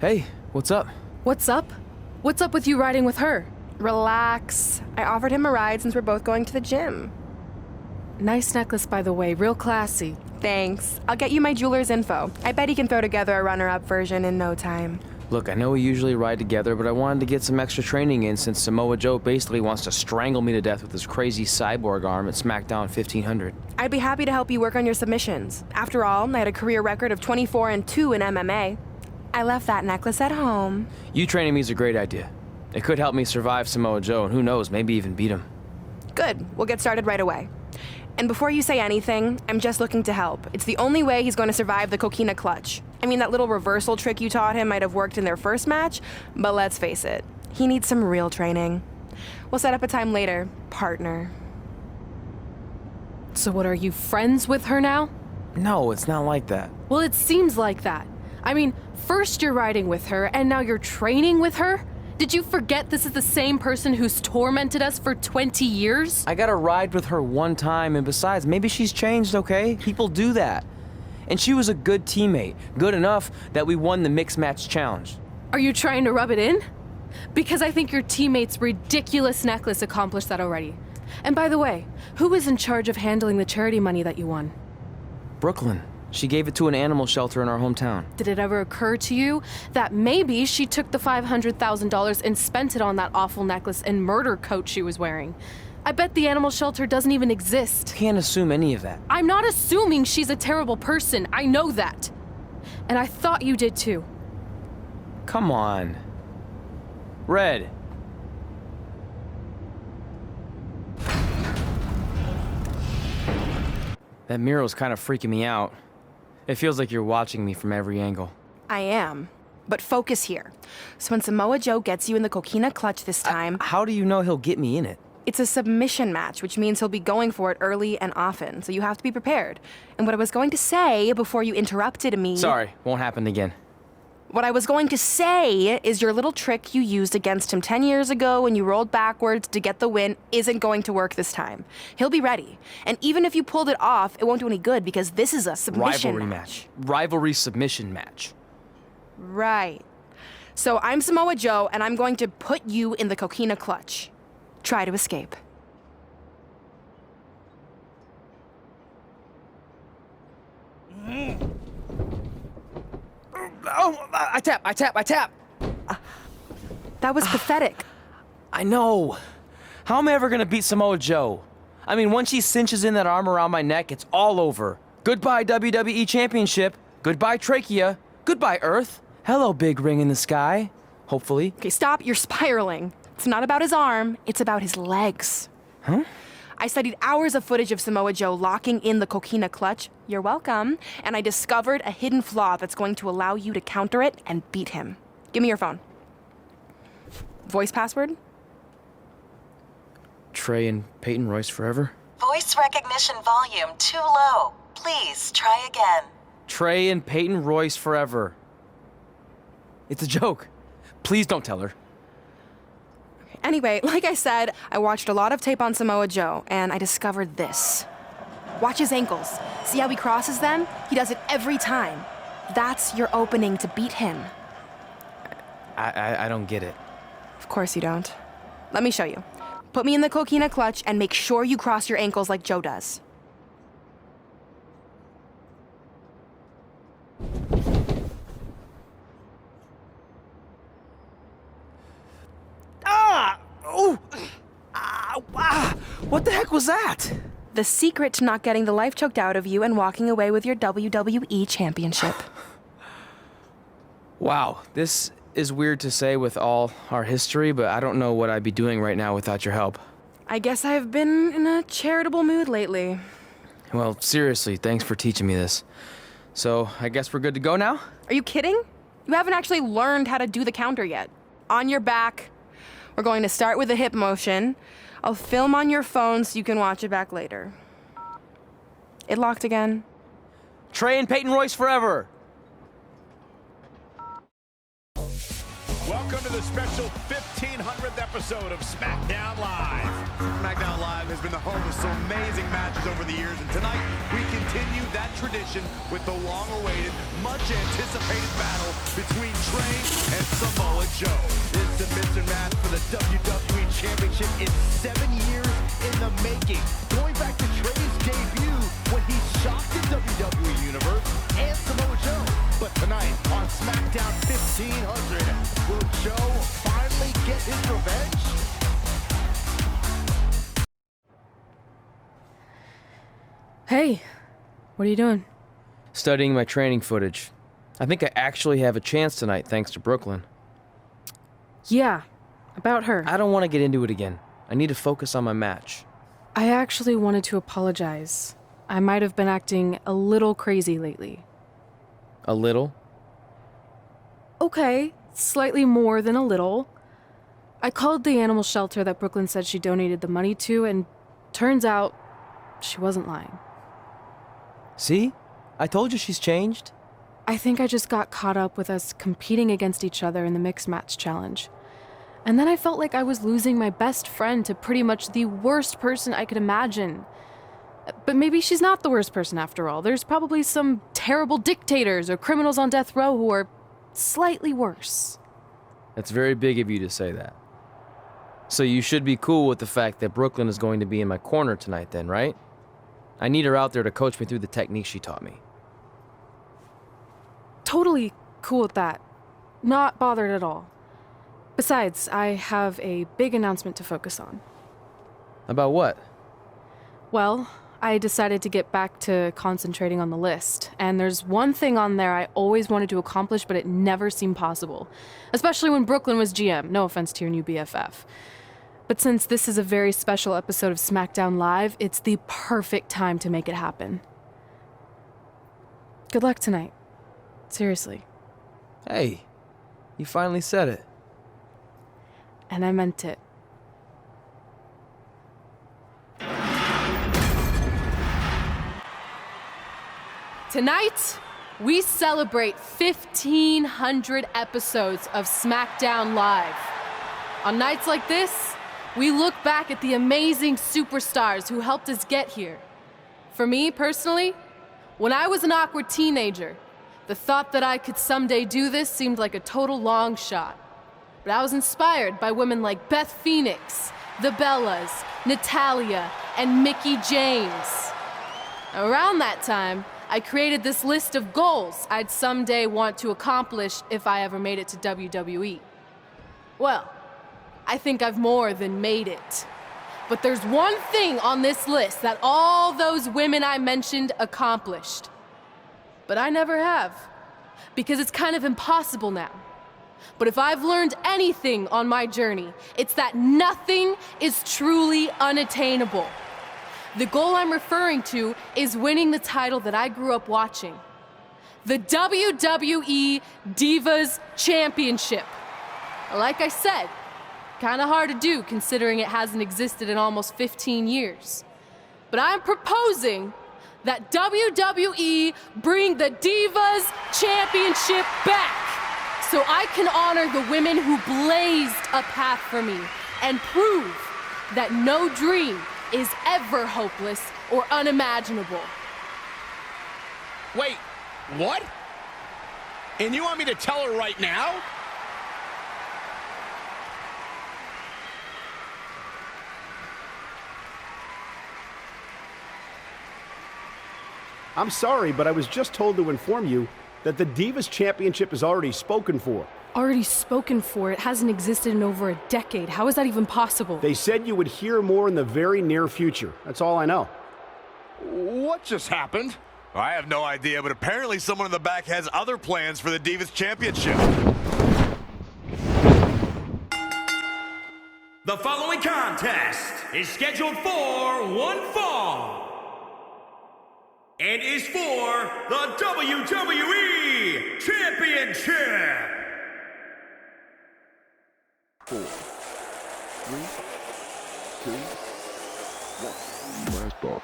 Hey, what's up? What's up? What's up with you riding with her? Relax. I offered him a ride since we're both going to the gym. Nice necklace, by the way, real classy. Thanks. I'll get you my jeweler's info. I bet he can throw together a runner-up version in no time. Look, I know we usually ride together, but I wanted to get some extra training in since Samoa Joe basically wants to strangle me to death with his crazy cyborg arm at SmackDown 1500. I'd be happy to help you work on your submissions. After all, I had a career record of 24-2 in MMA. I left that necklace at home. You training me is a great idea. It could help me survive Samoa Joe, and who knows, maybe even beat him. Good. We'll get started right away. And before you say anything, I'm just looking to help. It's the only way he's going to survive the coquina clutch. I mean, that little reversal trick you taught him might have worked in their first match, but let's face it, he needs some real training. We'll set up a time later, partner. So what, are you friends with her now? No, it's not like that. Well, it seems like that. I mean, first you're riding with her, and now you're training with her? Did you forget this is the same person who's tormented us for 20 years? I got to ride with her one time, and besides, maybe she's changed, okay? People do that. And she was a good teammate, good enough that we won the mixed match challenge. Are you trying to rub it in? Because I think your teammate's ridiculous necklace accomplished that already. And by the way, who was in charge of handling the charity money that you won? Brooklyn. She gave it to an animal shelter in our hometown. Did it ever occur to you that maybe she took the $500,000 and spent it on that awful necklace and murder coat she was wearing? I bet the animal shelter doesn't even exist. Can't assume any of that. I'm not assuming she's a terrible person. I know that. And I thought you did too. Come on. Red. That mural's kind of freaking me out. It feels like you're watching me from every angle. I am. But focus here. So when Samoa Joe gets you in the coquina clutch this time... How do you know he'll get me in it? It's a submission match, which means he'll be going for it early and often, so you have to be prepared. And what I was going to say before you interrupted me... Sorry, won't happen again. What I was going to say is your little trick you used against him 10 years ago when you rolled backwards to get the win isn't going to work this time. He'll be ready. And even if you pulled it off, it won't do any good because this is a submission match. Rivalry submission match. Right. So I'm Samoa Joe, and I'm going to put you in the coquina clutch. Try to escape. Oh, I tap. That was pathetic. I know. How am I ever gonna beat Samoa Joe? I mean, once she cinches in that arm around my neck, it's all over. Goodbye, WWE Championship. Goodbye, Trachea. Goodbye, Earth. Hello, big ring in the sky. Hopefully. Okay, stop. You're spiraling. It's not about his arm. It's about his legs. Huh? I studied hours of footage of Samoa Joe locking in the coquina clutch. You're welcome. And I discovered a hidden flaw that's going to allow you to counter it and beat him. Give me your phone. Voice password? Trey and Peyton Royce forever? Voice recognition volume too low. Please try again. Trey and Peyton Royce forever. It's a joke. Please don't tell her. Anyway, like I said, I watched a lot of tape on Samoa Joe, and I discovered this. Watch his ankles. See how he crosses them? He does it every time. That's your opening to beat him. I don't get it. Of course you don't. Let me show you. Put me in the coquina clutch and make sure you cross your ankles like Joe does. What the heck was that? The secret to not getting the life choked out of you and walking away with your WWE championship. Wow, this is weird to say with all our history, but I don't know what I'd be doing right now without your help. I guess I've been in a charitable mood lately. Well, seriously, thanks for teaching me this. So, I guess we're good to go now? Are you kidding? You haven't actually learned how to do the counter yet. On your back. We're going to start with a hip motion. I'll film on your phone so you can watch it back later. It locked again. Trey and Peyton Royce forever! Welcome to the special 1500th episode of SmackDown Live. SmackDown Live has been the home of some amazing matches over the years, and tonight we continue that tradition with the long-awaited, much-anticipated battle between Trey and Samoa Joe. This submission match for the WWE Championship is 7 years in the making, going back to Trey's debut when he shocked the WWE Universe and Samoa Joe. But tonight on SmackDown 1500, will Joe finally get his revenge? Hey, what are you doing? Studying my training footage. I think I actually have a chance tonight thanks to Brooklyn. Yeah, about her. I don't want to get into it again. I need to focus on my match. I actually wanted to apologize. I might have been acting a little crazy lately. A little? Okay, slightly more than a little. I called the animal shelter that Brooklyn said she donated the money to, and turns out she wasn't lying. See? I told you she's changed. I think I just got caught up with us competing against each other in the mixed match challenge. And then I felt like I was losing my best friend to pretty much the worst person I could imagine. But maybe she's not the worst person after all. There's probably some terrible dictators or criminals on death row who are slightly worse. It's very big of you to say that. So you should be cool with the fact that Brooklyn is going to be in my corner tonight then, right? I need her out there to coach me through the technique she taught me. Totally cool with that. Not bothered at all. Besides, I have a big announcement to focus on. About what? Well, I decided to get back to concentrating on the list, and there's one thing on there I always wanted to accomplish, but it never seemed possible. Especially when Brooklyn was GM, no offense to your new BFF. But since this is a very special episode of SmackDown Live, it's the perfect time to make it happen. Good luck tonight. Seriously. Hey, you finally said it. And I meant it. Tonight, we celebrate 1,500 episodes of SmackDown Live. On nights like this, we look back at the amazing superstars who helped us get here. For me, personally, when I was an awkward teenager, the thought that I could someday do this seemed like a total long shot. But I was inspired by women like Beth Phoenix, the Bellas, Natalia, and Mickie James. Around that time, I created this list of goals I'd someday want to accomplish if I ever made it to WWE. Well, I think I've more than made it. But there's one thing on this list that all those women I mentioned accomplished. But I never have, because it's kind of impossible now. But if I've learned anything on my journey, it's that nothing is truly unattainable. The goal I'm referring to is winning the title that I grew up watching. The WWE Divas Championship. Like I said, kind of hard to do considering it hasn't existed in almost 15 years. But I'm proposing that WWE bring the Divas Championship back so I can honor the women who blazed a path for me and prove that no dream is ever hopeless or unimaginable. Wait, what? And you want me to tell her right now? I'm sorry, but I was just told to inform you that the Divas Championship is already spoken for. Already spoken for? It hasn't existed in over a decade. How is that even possible? They said you would hear more in the very near future. That's all I know. What just happened? I have no idea, but apparently someone in the back has other plans for the Divas Championship. The following contest is scheduled for one fall and is for the WWE Championship. 4, 3, 2, 1. Blast off.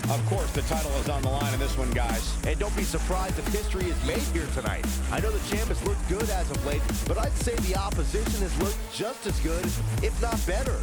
Of course, the title is on the line in this one, guys. And don't be surprised if history is made here tonight. I know the champ has looked good as of late, but I'd say the opposition has looked just as good, if not better.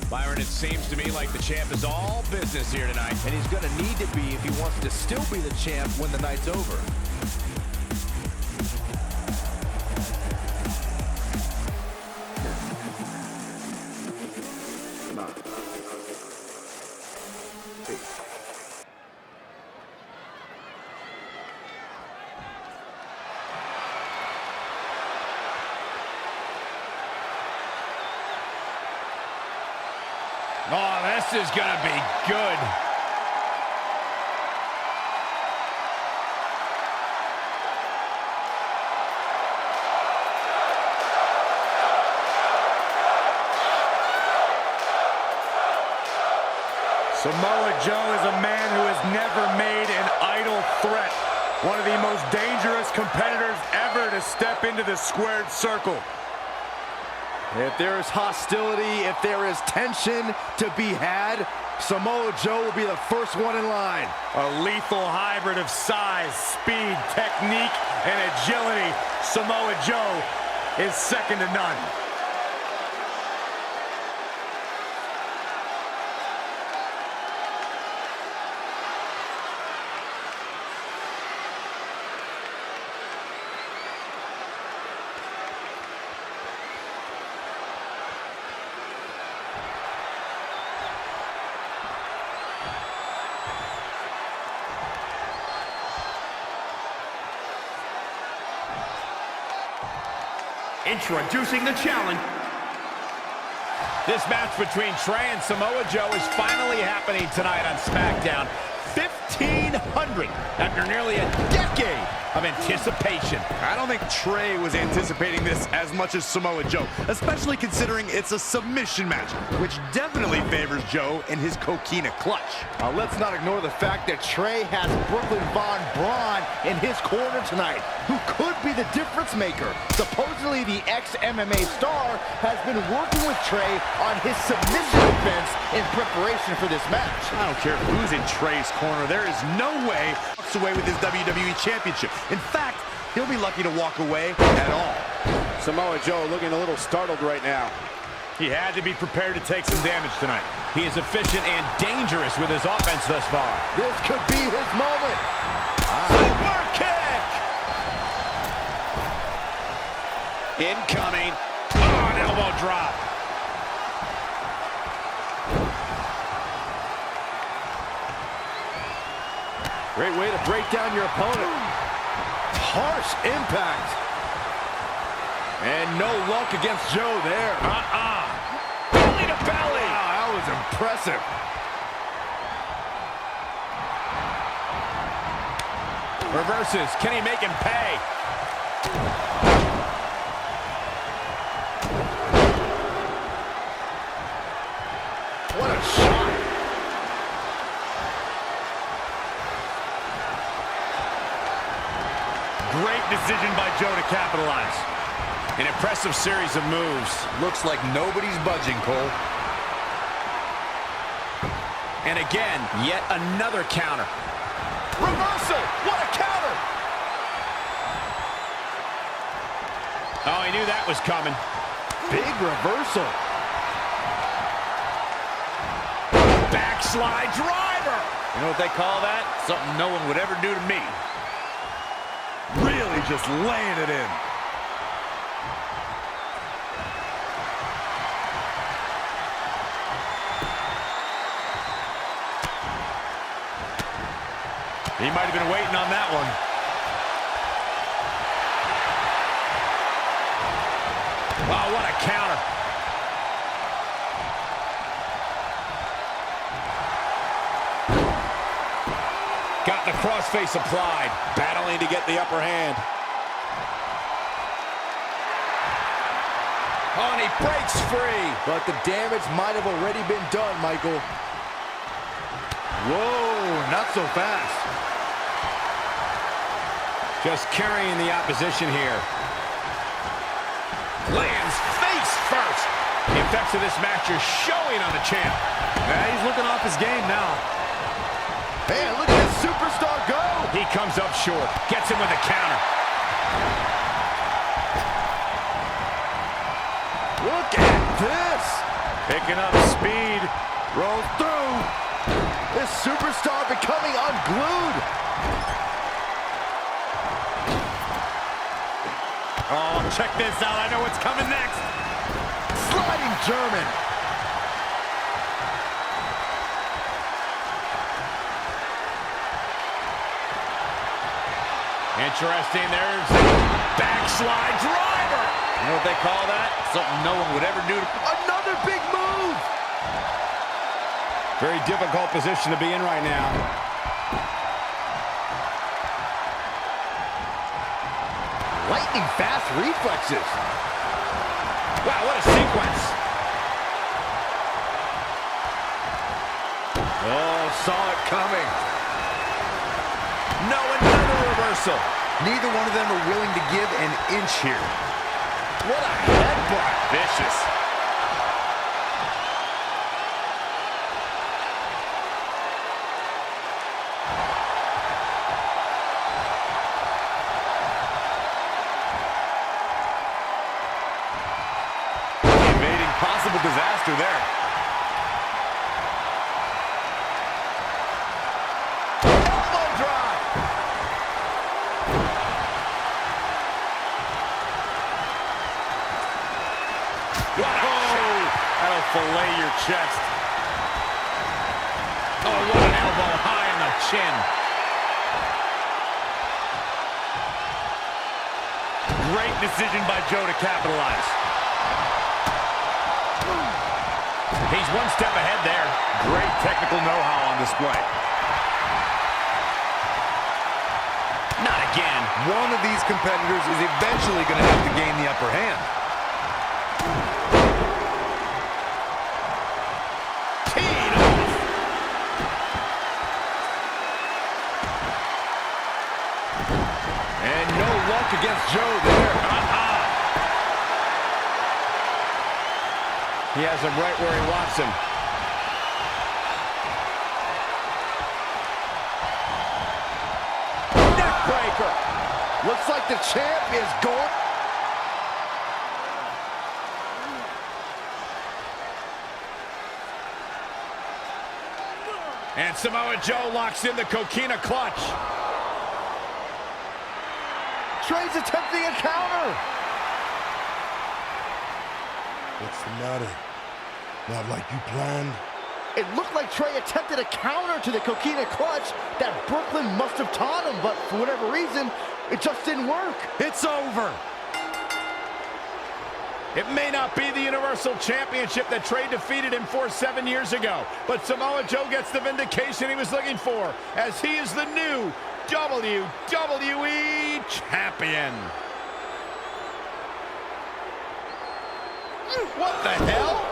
Byron, it seems to me like the champ is all business here tonight. And he's going to need to be if he wants to still be the champ when the night's over. Oh, this is going to be good. Samoa Joe is a man who has never made an idle threat. One of the most dangerous competitors ever to step into the squared circle. If there is hostility, if there is tension to be had, Samoa Joe will be the first one in line. A lethal hybrid of size, speed, technique, and agility. Samoa Joe is second to none. Introducing the challenge. This match between Trey and Samoa Joe is finally happening tonight on SmackDown. 1,500 after nearly a decade of anticipation. I don't think Trey was anticipating this as much as Samoa Joe, especially considering it's a submission match, which definitely favors Joe and his coquina clutch. Let's not ignore the fact that Trey has Brooklyn Von Braun in his corner tonight, who could be the difference maker. Supposedly, the ex-MMA star has been working with Trey on his submission defense in preparation for this match. I don't care who's in Trey's corner. There is no way he walks away with his WWE Championship. In fact, he'll be lucky to walk away at all. Samoa Joe looking a little startled right now. He had to be prepared to take some damage tonight. He is efficient and dangerous with his offense thus far. This could be his moment. Super kick! Incoming. Oh, an elbow drop. Great way to break down your opponent. Harsh impact. And no luck against Joe there. Belly to belly. Wow, that was impressive. Reverses. Can he make him pay? What a shot. Great decision by Joe to capitalize. An impressive series of moves. Looks like nobody's budging, Cole. And again, yet another counter. Reversal! What a counter! Oh, he knew that was coming. Big reversal. Backslide driver. You know what they call that? Something no one would ever do to me. Really just laying it in. He might have been waiting on that one. Wow, what a counter. Got the crossface applied. Battling to get the upper hand. Oh, and he breaks free. But the damage might have already been done, Michael. Whoa, not so fast. Just carrying the opposition here. Lands face first. The effects of this match are showing on the champ. He's looking off his game now. Hey, look at this superstar go. He comes up short. Gets him with a counter. Look at this. Picking up speed. Rolls through. This superstar becoming unglued. Oh, check this out. I know what's coming next. Sliding German. Interesting. There's backslide driver. You know what they call that? Something no one would ever do. Another big move. Very difficult position to be in right now. Lightning fast reflexes. Wow, what a sequence. Oh, saw it coming. No, another reversal. Neither one of them are willing to give an inch here. What a headbutt. Vicious. Evading possible disaster there. Elbow drop. That'll fillet your chest. Oh, what an elbow high on the chin. Great decision by Joe to capitalize. He's one step ahead there. Great technical know-how on display. Not again. One of these competitors is eventually going to have to gain the upper hand. Teed off. And no luck against Joe there. He has him right where he wants him. Neckbreaker. Looks like the champ is going. And Samoa Joe locks in the coquina clutch. Trey's attempting a counter. What's the matter? Not like you planned? It looked like Trey attempted a counter to the coquina clutch that Brooklyn must have taught him, but for whatever reason, it just didn't work. It's over. It may not be the Universal Championship that Trey defeated him for 7 years ago, but Samoa Joe gets the vindication he was looking for, as he is the new WWE Champion. What the hell?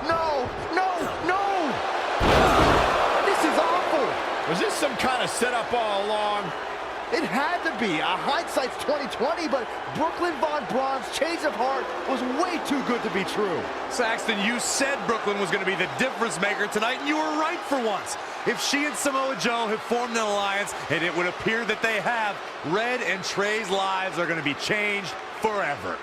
No, no, no! This is awful! Was this some kind of setup all along? It had to be. Hindsight's 20/20, but Brooklyn Von Braun's change of heart was way too good to be true. Saxton, you said Brooklyn was going to be the difference maker tonight, and you were right for once. If she and Samoa Joe have formed an alliance, and it would appear that they have, Red and Trey's lives are going to be changed forever.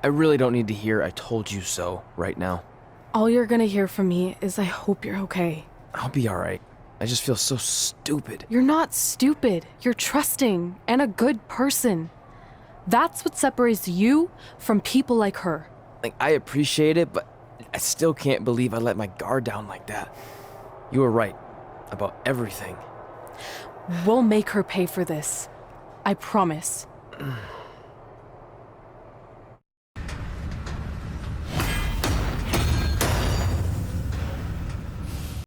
I really don't need to hear "I told you so" right now. All you're gonna hear from me is I hope you're okay. I'll be alright. I just feel so stupid. You're not stupid. You're trusting and a good person. That's what separates you from people like her. Like, I appreciate it, but I still can't believe I let my guard down like that. You were right about everything. We'll make her pay for this. I promise.